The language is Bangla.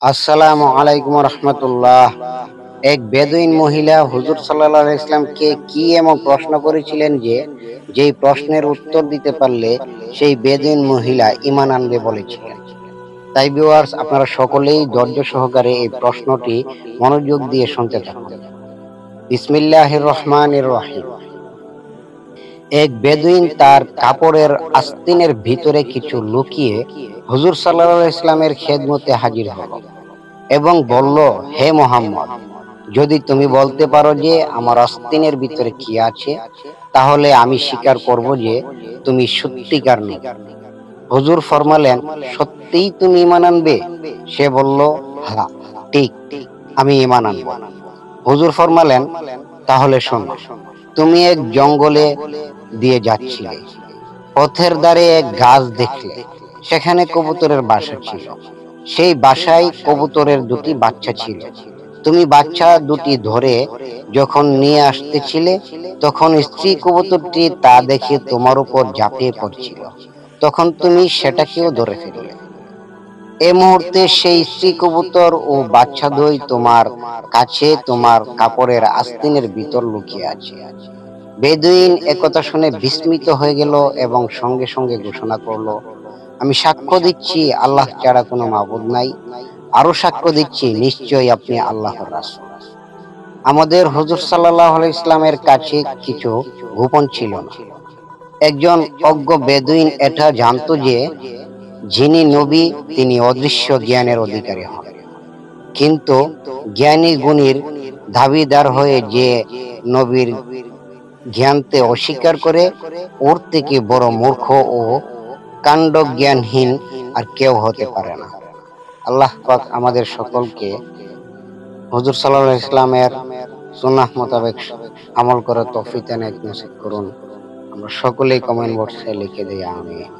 আসসালামু আলাইকুম রহমতুল্লাহ। এক বেদুইন মহিলা হুজুর সাল্লাল্লাহু আলাইহি ইসলামকে কি এমন প্রশ্ন করেছিলেন যে যেই প্রশ্নের উত্তর দিতে পারলে সেই বেদুইন মহিলা ঈমান আনবে বলেছিলেন। তাই ভিউয়ার্স, আপনারা সকলেই ধৈর্য সহকারে এই প্রশ্নটি মনোযোগ দিয়ে শুনতে থাকুন। বিসমিল্লাহির রহমানির রহিম। এক বেদুইন তার কাপড়ের আস্তিনের ভিতরে কিছু লুকিয়ে হুজুর সাল্লাল্লাহু আলাইহি ইসলামের খেদমতে হাজির হলো এবং বলল, হে মোহাম্মদ, যদি তুমি বলতে পারো যে আমার আস্তিনের ভিতরে কি আছে, তাহলে আমি স্বীকার করব যে তুমি সত্যিকার নবী। হুজুর ফরমালেন, সত্যিই তুমি ঈমান আনবে? সে বলল, হ্যাঁ, ঠিক, আমি ঈমান আনব। হুজুর ফরমালেন, তাহলে শোনো, তুমি এক জঙ্গলে দিয়ে যাচ্ছিলে, পথের ধারে এক গাছ দেখলে, সেখানে কবুতরের বাসা ছিল। সেই বাসায় কবুতরের দুটি বাচ্চা ছিল। তুমি বাচ্চা দুটি ধরে যখন নিয়ে আসতেছিলে, তখন স্ত্রী কবুতরটি তা দেখে তোমার উপর ঝাঁপিয়ে পড়ছিল। তখন তুমি সেটাকেও ধরে ফেললে। এ মুহূর্তে সেই স্ত্রী কবুতর ও বাচ্চা দুই তোমার কাছে তোমার কাপড়ের আস্তিনের ভিতর লুকিয়ে আছে। বেদুইন একথা শুনে বিস্মিত হয়ে গেল এবং সঙ্গে সঙ্গে ঘোষণা করলো, আমি সাক্ষ্য দিচ্ছি আল্লাহ ছাড়া কোনো মাবুদ নাই, আরো সাক্ষ্য দিচ্ছি নিশ্চয়ই আপনি আল্লাহর রাসূল। আমাদের হুজুর সাল্লাল্লাহু আলাইহি ইসলামের কাছে কিছু গোপন ছিল না। একজন অজ্ঞ বেদুইন এটা জানতো যে যিনি নবী তিনি অদৃশ্য জ্ঞানের অধিকারী হন। কিন্তু জ্ঞানী গুণীর দাবিদার হয়ে যে নবীর জ্ঞানকে অস্বীকার করে, ওর থেকে বড় মূর্খ ও কাণ্ডজ্ঞানহীন আর কেউ হতে পারে না। আল্লাহ পাক আমাদের সকলকে হুজুর সাল্লাল্লাহু আলাইহি ইসলামের সুন্নাহ মোতাবেক আমল করার তৌফিক দান নসিব করুন। আমরা সকলেই কমেন্ট বক্সে লিখে দিই আমিন।